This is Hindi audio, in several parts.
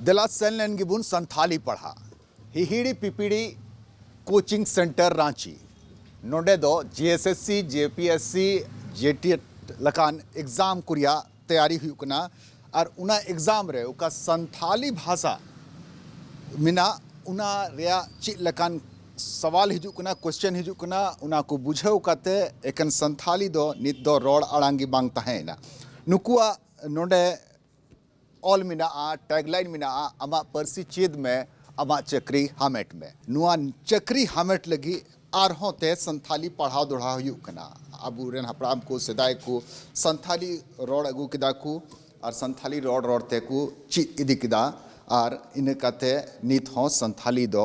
दला सेलन गिबुन संथाली पढ़ा हिहिड़ी पिपिड़ी कोचिंग सेंटर रांची नोडे दो जीएसएससी जेपीएससी जेटीएट लकान एग्जाम कुरिया तैयारी हुई और उना एग्जाम रे उका संथाली भाषा मिना उना रिया ची लकान सवाल हिजुकना क्वेश्चन हिजुकना उना को बुझाव काते एकन संथाली दो नित दो रोड आड़ांगी बांग तहेना नुकुआ नोडे ऑल मिना टैगलाइन मिना आमा परसी चेद में आमा चक्री हामेट में नुआ चक्री हामेट लगी आरहों ते संथाली पढ़ाव दोढ़ा हुयुकना अबू रेन हपराम को सदाय को संथाली रोड अगू किदा को और संथाली रोड रोड ते को ची इदी किदा और इन काते नित हों संथाली दो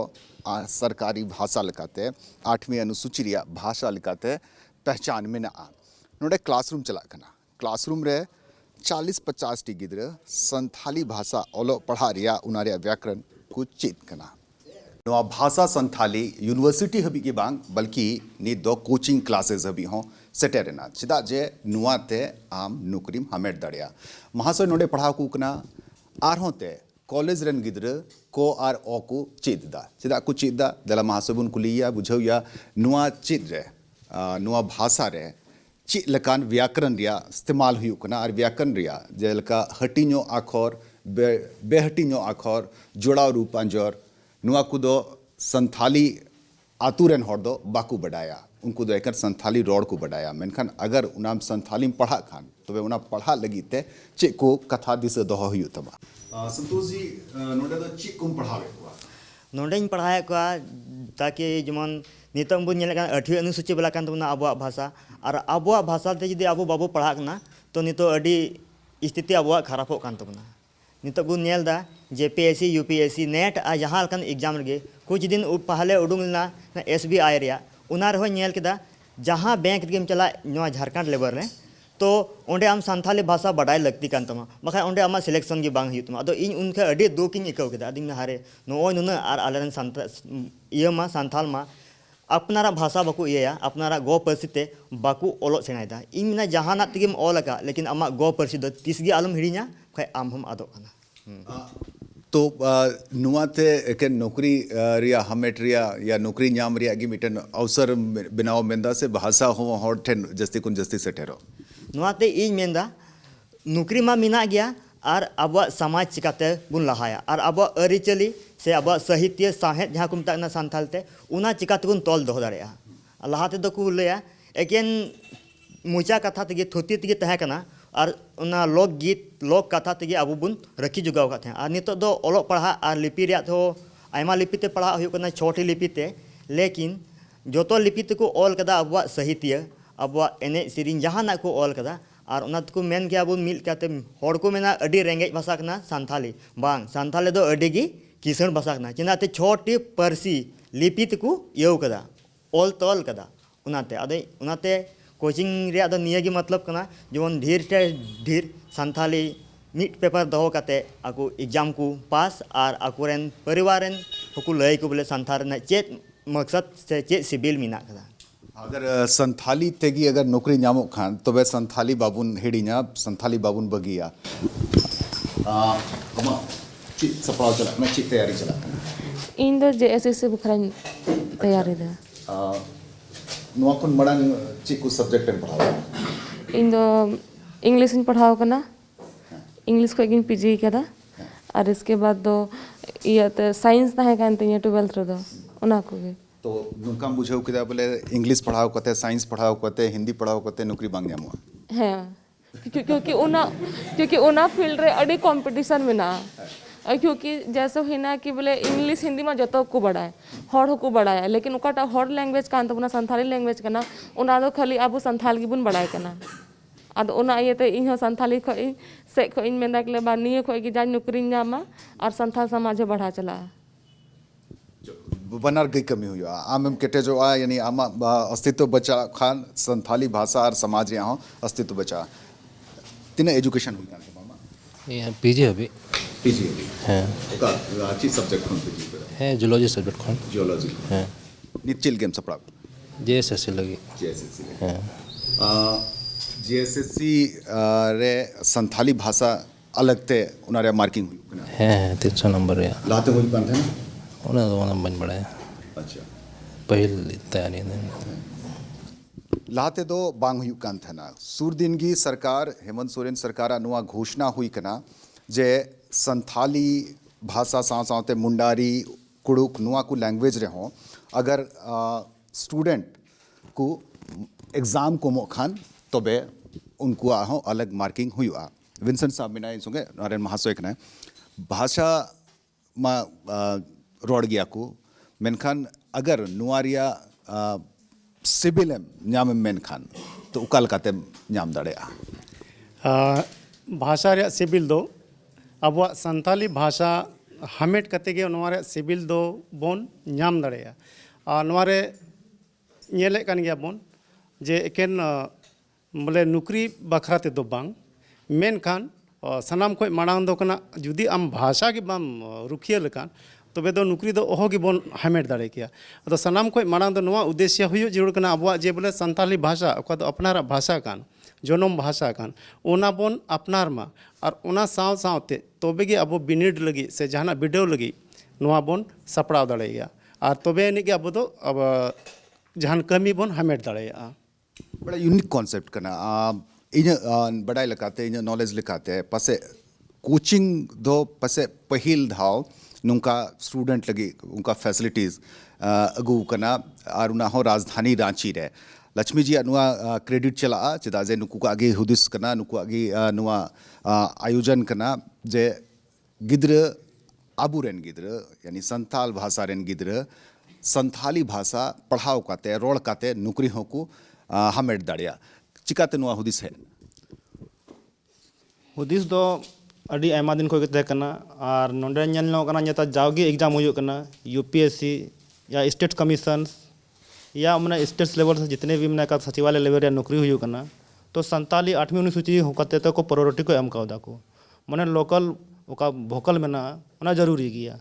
सरकारी भाषा लिखाते 8वीं अनुसूची रिया भाषा लिखाते पहचान में ना नोडे क्लासरूम चला कना क्लासरूम रे 40-50 टी गिद्र संथाली भाषा ओलो पढ़ा रिया उनारिया व्याकरण को चेत कना नोआ भाषा संथाली यूनिवर्सिटी हबी की बांग बल्कि नी दो कोचिंग क्लासेस हबी हों सेटेरना चिदा जे नुआ ते आम नुकरीम हमेट दड़िया महासो नोडे पढ़ा को कना आरहों ते कॉलेज रन गिद्र को आर ओ को चेदा चिदा को चेदा दला महासबुन कुलिया बुझौया नुआ चेद रे नुआ भाषा रे ची लकान व्याकरण रिया इस्तेमाल हुई कना और व्याकरण रिया जेलका हटिनो आखर बेहटिनो आखर जोड़ा रूपांजर नुआ कुदो संथाली आतुरन हर दो बाकू बढ़ाया उनको दो एक संथाली रोड को बढ़ाया मेनखान अगर उनाम संथाली पढ़ा खान तो वे उना पढ़ा लगी ते चे को कथा दिस दोह हुई तमा संतोष जी नोडे दो ची कुम पढ़ावे को नोडे पढ़ाए को ताकि जमन नितम बुन 8वीं अनुसूची बला कान तबना आबुआ भाषा और आबुआ भाषा ते जदि आबो बाबो पढ़ाकना तो नितो अडी स्थिति आबुआ खराबो कान तबना नितो बुन नेलदा जेपीएससी यूपीएससी नेट आ जहां लकान एग्जाम रे कुछ दिन पहले उडुंगना एसबीआई रिया उना रहो नेल केदा जहां बैंक गेम चला नवा झारखंड लेवल रे तो ओंडे आम संथाली भाषा बढ़ाई लगती कान तमा बखा ओंडे आमा सिलेक्शन की बांग हुई अदो इन उनके अडी दुखिन इकाव केदा अदिंग हारे नोय नुन आर आलेरन संथा संथाल मा अपनारा भाषा बाकू इया अपनारा गो परसिते बाकू ओलो सेनाइदा इन मिना जहाना तिगिम ओलका लेकिन आमा गो परसि दो तिसगी आलम हिड़िया खै आम हम आदो काना तो नुआते एक नौकरी रिया हमेट रिया या नौकरी नाम रिया की मिटन अवसर बनाओ मेंदा से भाषा हो हर ठेन जस्ती कुन जस्ती से ठेरो नुआते इन मेंदा नौकरी मा मिना गया और अब समाज चिकाते बुन लहाया और अब अरिचली से अब साहित्य साहेब जहाँ को मताना सानथालते उना चिकाते बुन तोल दोह दाड़ेया लहाते दो को लया एकेन मुचा कथा तगे थोती तगे तहे कना और उना लोकगीत लोक कथा तगे अब बुन रखी जुगाव का और नितो दो ओलो पढ़ा और लिपि रिया तो आयमा लिपि ते पढ़ा हुई कना छोटी लिपि ते लेकिन जोतो लिपि ते को ओल कदा अब साहित्य अब एने सेरिंग जहाना को ओल कदा और उनात को मेन के अब मिल काते हर को मेना अडी रेंगेज भाषा कना सानथाली बांग सानथाली दो अडी की किसान भाषा कना चिनाते छोटी परसी लिपि ते को यौ कदा ओल तोल कदा उनाते अदे उनाते कोचिंग रे दो निया की मतलब कना जेमन ढेर से ढेर सानथाली मिट पेपर दो काते आको एग्जाम को पास और आकोरेन परिवारन को लय को बोले सानथार ना चेत मकसद से चेत सिबिल मिना कदा अगर संथाली तेगी अगर नौकरी नामो खान तो वे संथाली बाबुन हेड़ीना संथाली बाबुन बगिया अमा ची सपड़ाव चला मैं ची तैयारी चला इन दो जेएसएससी बुखरा तैयारी दे नुआ कुन मड़ांग ची को सब्जेक्ट पढ़ाओ इन दो इंग्लिश में पढ़ाओ कना इंग्लिश को एक पीजी कदा और इसके बाद दो ये तो साइंस ना है कांते 12th रे दो उना को तो नुका बुझाव किदा बोले इंग्लिश पढ़ाओ कते साइंस पढ़ाओ कते हिंदी पढ़ाओ कते नौकरी बांग ᱧᱟᱢᱚᱜᱼᱟ हैं क्योंकि उना फील्ड रे अड़ी कंपटीशन में ना क्योंकि जैसे हिना कि बोले इंग्लिश हिंदी में जतो को बढ़ाए हर को बढ़ाए लेकिन उकाटा हर लैंग्वेज कान तबना संथाली लैंग्वेज कना उना दो खाली अब संथाल की बुन बढ़ाए कना अद उना इयते इन संथाली ख से ख इन मेंदा के बा निये ख कि जा नौकरी ᱧᱟᱢᱟ और संथाल समाज बढ़ा चला बनार गई कमी हुई आम केटे जो आ यानी आम अस्तित्व बचा खान संथाली भाषा और समाज यहाँ अस्तित्व बचा तीन एजुकेशन हुई ये पीजी अभी है का अच्छी सब्जेक्ट कौन पीजी है जूलॉजी सब्जेक्ट कौन जियोलॉजी है निचिल गेम सपड़ा जेएसएससी लगी है जीएसएससी रे संथाली भाषा अलग ते उनारे मार्किंग हुई ᱦᱮᱸ 300 ᱱᱚᱢᱵᱚᱨ ᱨᱮᱭᱟᱜ लाते हुई बंद है ना ᱚᱱᱟ ᱵᱟᱹᱧ ᱵᱟᱲᱟᱭᱟ अच्छा ᱯᱟᱹᱦᱤᱞ ᱛᱟᱭᱟᱨᱤ लाते दो बांग हुई कान थे ना सुरदिनगी सरकार हेमंत सोरेन सरकार नुआ घोषणा हुई कना जे संथाली भाषा साते मुंडारी कुड़ुक नुआ को लैंग्वेज रहो अगर स्टूडेंट को एग्जाम को मोखान तबे उनको आहो अलग मार्किंग हुआ विंसेंट साहब मिना सुगे नारायण महाशय कना भाषा मा रोड गया को मेनखान अगर नुआरिया सिबिलम ᱧᱟᱢ मेनखान तो उकाल काते ᱧᱟᱢ दाड़ेया भाषा रे सिबिल दो अब संथाली भाषा हमेट कते गे नोरे सिबिल दो बोन ᱧᱟᱢ दाड़ेया नोरे नेले कान गया बोन जे एकेन बोले नुकरी बखरा ते दो बांग मेनखान सनाम खोय मांग दो कना जुदी आम भाषा के बाम रुखिया लेकान तबे दो नुकरी दो ओहो के बोन हमेट दाड़े किया तो सनाम खोय मांग दो नोआ उद्देश्य हुयो जरूर कना अब जे बोले संथाली भाषा ओका दो अपनार भाषा कान जनम भाषा कान ओना बोन अपनार मा और ओना साव सावते तबे गे अब बिनिड लगी से जहाना बिडव लगी नोआ बोन सपड़ाव दाड़े गया और तबे ने अब दो अब जहान कमी बोन हमेट दाड़ेया बड़ा यूनिक कॉन्सेप्ट करना इन बड़ाई लगाते इन नॉलेज लिखाते पसे कोचिंग दो पसे पहिल धाव नुका स्टूडेंट लगी उनका फैसिलिटीज़ अगू करना और उना हो राजधानी रांची रे लक्ष्मी जी अनुआ क्रेडिट चला चिदाजे नुकु को आगे हुदिस करना नुकु आगे नुआ आयोजन करना जे गिद्र आबू रेन गिद्र यानी संथाल भाषा रेन गिद्र संथाली भाषा पढ़ाओ काते रोड काते नुकरी हो को हमेट दाड़िया चिकाते नुआ हुदिस है हुदिस दो अड़ी आयमा दिन को तहे कना और नोंडे ñel नो कना नेता जावगी एग्जाम हुयो कना यूपीएससी या स्टेट कमीशन या मने स्टेट लेवल से जितने भी मने का सचिवालय लेवल या नौकरी हुयो कना तो संताली 8वीं अनुसूची होकते तो को प्रायोरिटी को एम कावदा को मने लोकल ओका भोकल में ना ओना जरूरी गया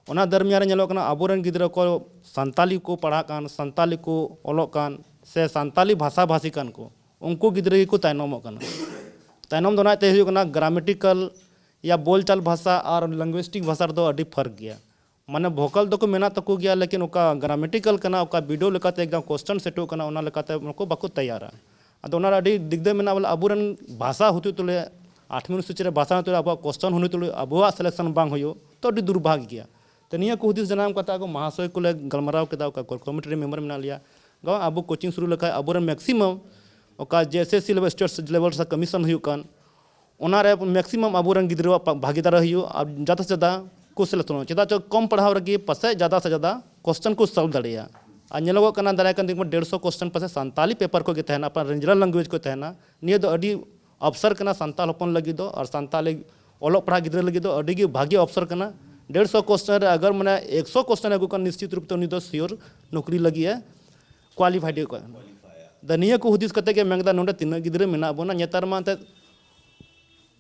ओना दरमियान ñelo कना अबोरन गिद्रा को संताली को पढ़ा कान संताली को ओलो कान से संताली भाषा भाषी कान को उनको गिद्रा को तायनम कना तायनम दोना ते हुयो कना ग्रामेटिकल या बोलचाल भाषा और लैंग्वेस्टिक भाषा दो अड़ी फर्क गया माने भोकल दो को मेना तको गया लेकिन ओका ग्रामेटिकल कना ओका वीडियो लेकाते एकदम क्वेश्चन सेटो कना ओना लेकाते उनको बाको तैयारा अदो ओना अड़ी दिगदे मेना बोले अबुरन भाषा होते तुले 8वीं अनुसूची रे भाषा तो अब क्वेश्चन होने तुले अबुआ सिलेक्शन बांग होयो तो अड़ी दुर्भाग्य गया तो निया को हुदिस जनाम कता को महाशय को ले गलमराव केदा ओका कमिटी मेंबर मेना लिया गो अब कोचिंग शुरू लखा अबुरन मैक्सिमम ओका जेएसएससी लेवल स्टेट लेवल से कमीशन हुयो कान ओना रे मैक्सिमम अबुरन गिद्रो भागीदार हुयो अब ज्यादा से ज्यादा को सिलेक्शन चेदा चो कम पढ़ाव रगे पसे ज़्यादा से ज़्यादा क्वेश्चन को सॉल्व दाड़िया और नेलो कना दाड़ा कन 150 क्वेश्चन पसे संताली पेपर को के तहना अपन रीजनल लैंग्वेज को तहना निये दो अडी अवसर कना संताल हपन लगी दो और संताली ओलो पढ़ा गिद्रे लगी दो अडी भाग्य अवसर कना 150 क्वेश्चन रे अगर मने 100 क्वेश्चन अगु कन निश्चित रूप तो उनी दो श्योर नौकरी लगी है क्वालिफाइड को दनिया को हुदिस कते के मेंगदा नोंडे तीन गिद्रे मेना बोना नेतार मानते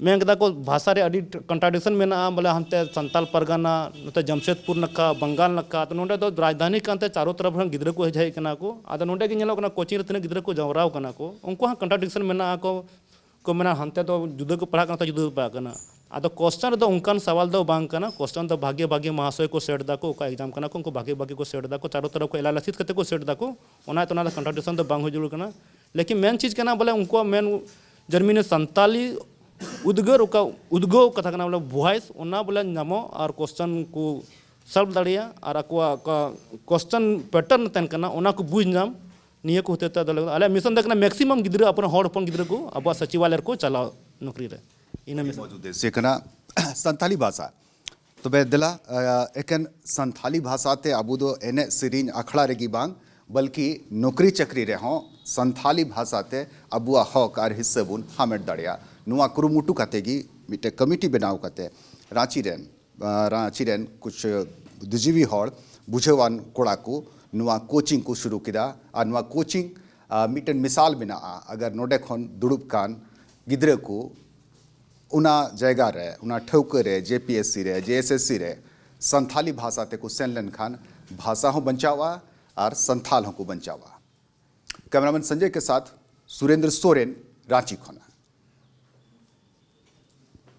मेंगदा को भाषा रे अड़ी कंट्राडिक्शन मेना बोले हमते संताल परगना नते जमशेदपुर नक्का बंगाल नक्का तो नोंडे तो राजधानी कांते चारों तरफ गिद्रे को हेजाई कना को आदा नोंडे के नेलो कना कोचिंग रे तने गिद्रे को जवराव कना को उनको हां कंट्राडिक्शन मेना को मेना हमते तो जुदो को पढ़ा कना जुदो पढ़ा कना आदा क्वेश्चन दो उनकान सवाल दो बांग कना क्वेश्चन दो भाग्य भाग्य महाशय को सेट दा को का एग्जाम कना को उनको भाग्य भाग्य को सेट दा को चारों तरफ को एनालिसिस करते को सेट दा को ओना तो ना कंट्राडिक्शन दो बांग हो जरूर कना लेकिन मेन चीज कना बोले उनको मेन जर्मनी संताली उद्गार का उद्गव कथा कना बोले वॉइस ओना बोले नामो और क्वेश्चन को सॉल्व दाड़िया और अकवा का क्वेश्चन पैटर्न तन कना ओना को बुझ नाम निये को होते अले मिशन देखना मैक्सिमम गिद्रा अपन हॉर अपन गिद्रा को अब सचिवालय को चलाओ नौकरी रे इना मिशन मौजूद है सेकना संथाली भाषा तो बे दिला एकन संथाली भाषा ते अबुदो एने सिरिन अखड़ा रेगी बांग बल्कि नौकरी चक्री रे हों संथाली भाषा ते अबुआ हक और हिस्से बुन हमेट दाड़िया नुआ कुरुमुटु कातेगी मिटे कमिटी बनाव काते रांची रेन कुछ दुजीवी हॉल बुझेवान कोड़ा को नुआ कोचिंग को शुरू किया और नुआ कोचिंग मिटन मिसाल बिना अगर नोडे खन दुड़ुब कान गिद्रे को उना जगह रे उना ठौके रे जेपीएससी रे जेएसएससी रे संथाली भाषा ते को सेनलन खान भाषा हो बचावा और संथाल हो को बचावा कैमरामैन संजय के साथ सुरेंद्र सोरेन रांची खोना।